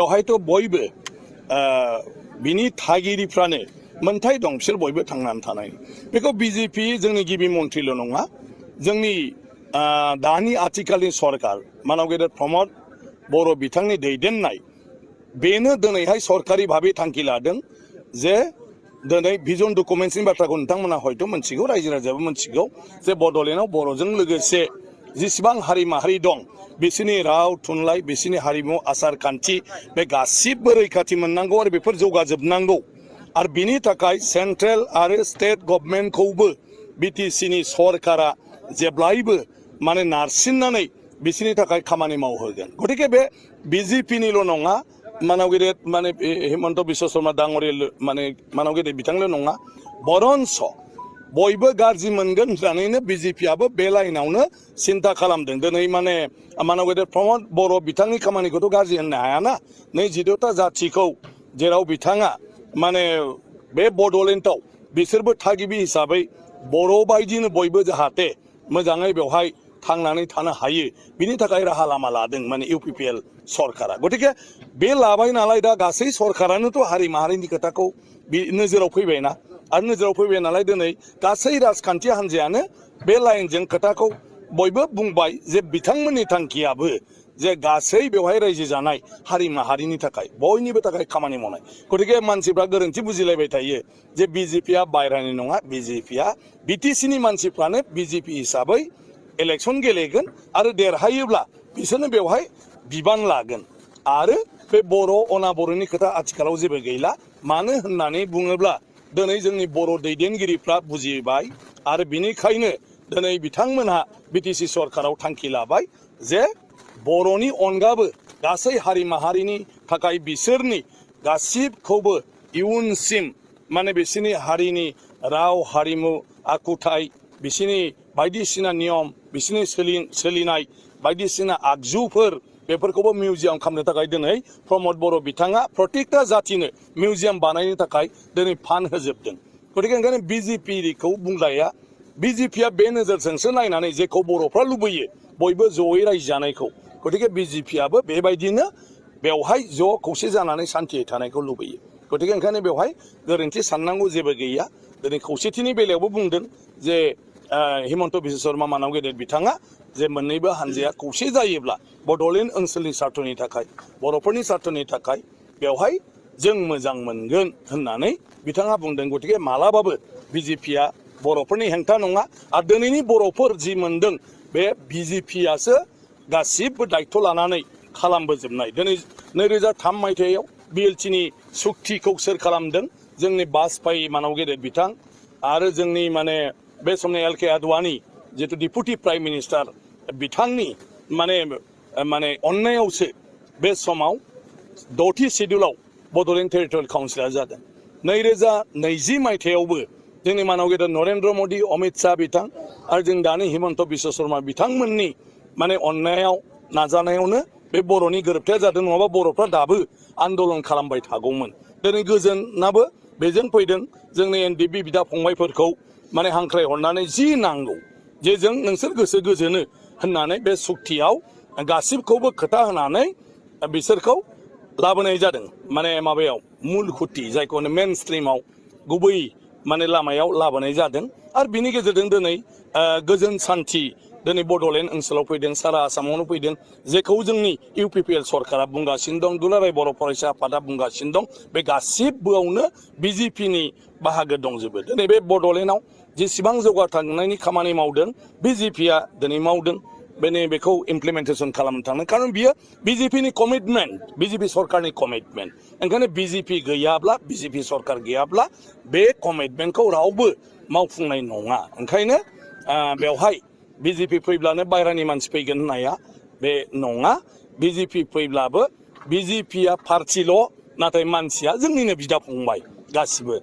बेवहायथ' बयबो बिनि थागिरिफ्रानो मोनथाय दं बिसोर बयबो थांनानै थानाय बेखौ बिजेपि जोंनि गिबि मन्थ्रिल' नङा जोंनि दानि आथिखालनि सरकार मानव गेदेर प्रमद बर' बिथांनि दैदेननाय बेनो दिनैहाय सरकारि भाबै थांखि लादों जे दिनै भिजन डकुमेन्ट्सनि बाथ्राखौ नोंथांमोना हयथ' मोनथिगौ रायजो राजायाबो मोनथिगौ जे बड'लेण्डआव बर'जों लोगोसे जेसेबां हारि माहारि दं बिसोरनि राव थुनलाइ बिसोरनि हारिमु आसार खान्थि बे गासिबो रैखाथि मोननांगौ आरो बेफोर जौगाजोबनांगौ आरो बिनि थाखाय सेन्ट्रेल आरो स्टेट गभर्नमेन्टखौबो बिटिसिनि सरकारा जेब्लायबो माने नारसिननानै बिसोरनि थाखाय खामानि मावहोगोन गतिके बे बिजेपिनिल' नङा मानव गेदेर माने हिमन्त बिश्व शर्मा डांगरिया माने मानव गेदेर बिथांल' नङा बरन्स बयबो गाज्रि मोनगोन होननानैनो बिजेपियाबो बे लाइनावनो सिन्था खालामदों दिनै माने मानव गेदेर प्रमद बर' बिथांनि खामानिखौथ' गाज्रि होननो हायाना नै 14ता जाथिखौ जेराव बिथाङा माने बे बड'लेण्डआव बिसोरबो थागिबि हिसाबै बर' बायदिनो बयबो जाहाथे मोजाङै बेवहाय थांनानै थानो हायो बिनि थाखाय राहा लामा लादों माने इउपिपिएल सरकारा गतिके बे लाबाय नालाय दा गासै सरकारानोथ' हारि माहारिनि खोथाखौ नोजोराव फैबायना आरो नोजोराव फैबाय नालाय दिनै गासै राजखान्थि हान्जायानो बे लाइनजों खोथाखौ बयबो बुंबाय जे बिथांमोननि थांखियाबो जे गासै बेवहाय रायजो जानाय हारि माहारिनि थाखाय बयनिबो थाखाय खामानि मावनाय गतिके मानसिफ्रा गोरोन्थि बुजिलायबाय थायो जे बिजेपिया बायरानि नङा बिजेपिया बिटिसिनि मानसिफ्रानो बिजेपि हिसाबै इलेक्शन गेलेगोन आरो देरहायोब्ला बिसोरनो बेवहाय बिबान लागोन आरो बे बर' अना बर'नि खोथा आथिखालाव जेबो गैला मानो होननानै बुङोब्ला दिनै जोंनि बर' दैदेनगिरिफ्रा बुजिबाय आरो बिनिखायनो दिनै बिथांमोनहा बिटिसि सरकाराव थांखि लाबाय जे बर'नि अनगाबो गासै हारि माहारिनि थाखाय बिसोरनि गासिबखौबो इयुनसिम माने बिसोरनि हारिनि राव हारिमु आखुथाय बिसोरनि बायदिसिना नियम बिसोरनि सोलिनाय बायदिसिना आगजुफोर बेफोरखौबो मिउजियाम खालामनो थाखाय दिनै प्रमद बर' बिथाङा प्रत्येकता जातिनो मिउजियाम बानायनो थाखाय दिनै फान्ड होजोबदों गतिके ओंखायनो बिजेपिखौ बुंलाया बिजेपिया बे नोजोरजोंसो नायनानै जेखौ बर'फ्रा लुबैयो बयबो जयै रायजो जानायखौ गतिके बिजेपियाबो बेबायदिनो बेवहाय ज' खौसे जानानै सान्थियै थानायखौ लुबैयो गतिके ओंखायनो बेवहाय गोरोन्थि साननांगौ जेबो गैया दिनै खौसेथिनि बेलायावबो बुंदों जे हिमन्त बिश्व शर्मा मानव गेदेर बिथाङा जे मोननैबो हान्जाया खौसे जायोब्ला बड'लेण्ड ओनसोलनि सार्थनि थाखाय बर'फोरनि सार्थनि थाखाय बेवहाय जों मोजां मोनगोन होननानै बिथाङा बुंदों गतिके मालाबाबो बिजेपिया बर'फोरनि हेंथा नङा आरो दिनैनि बर'फोर जि मोनदों बे बिजेपियासो गासिबो दायथ' लानानै खालामबोजोबनाय दिनै 2003 मायथाइयाव बिएलटिनि सुक्तिखौ सोर खालामदों जोंनि बाजपेयी मानव गेदेर बिथां आरो जोंनि माने बे समनि एल के आडवाणी जितु डिपुटि प्राइम मिनिस्टार बिथांनि माने अननायावसो बे समाव 6थि शेड्युलाव बड'लेण्ड टेरिटरियेल काउन्सिला जादों 2020 मायथाइयावबो जोंनि मानव गेदेर नरेन्द्र मदि अमित शाह बिथां आरो जों दानि हिमन्त बिश्व शर्मा बिथांमोननि माने अननायाव नाजानायावनो बे बर'नि गोरोबथाया जादों नङाबा बर'फ्रा दाबो आन्दलन खालामबाय थागौमोन दिनै गोजोनाबो बेजों फैदों जोंनि एनडिपि बिदा फंबायफोरखौ माने हांख्राय हरनानै जि नांगौ जे जों नोंसोर गोसो गोजोनो होननानै बे सुक्तियाव गासिबखौबो खोथा होनानै बिसोरखौ लाबोनाय जादों माने माबायाव मुल खुथि जायखौ मेन स्ट्रिमाव गुबै माने लामायाव लाबोनाय जादों आरो बिनि गेजेरजों दिनै गोजोन सान्थि दिनै बड'लेण्ड ओनसोलाव फैदों सारा आसामावनो फैदों जेखौ जोंनि इउपिपिएल सरकारा बुंगासिनो दं दुलाराय बर' फरायसा आफादा बुंगासिनो दं बे गासिबोआवनो बिजेपिनि बाहागो दंजोबो दिनै बे बड'लेण्डआव जेसेबां जौगाखांनायनि खामानि मावदों बिजेपिया दिनै मावदों बेखौ इमप्लिमेन्टेसन खालामनो थांदों खारन बियो बिजेपिनि कमिटमेन्ट बिजेपि सरकारनि कमिटमेन्ट ओंखायनो बिजेपि गैयाब्ला बिजेपि सरकार गैयाब्ला बे कमिटमेन्टखौ रावबो मावफुंनाय नङा ओंखायनो बेवहाय बिजेपि फैब्लानो बायरानि मानसि फैगोन होननाया बे नङा बिजेपि फैब्लाबो बिजेपिया पार्टिल' नाथाय मानसिया जोंनिनो बिदा फंबाय गासिबो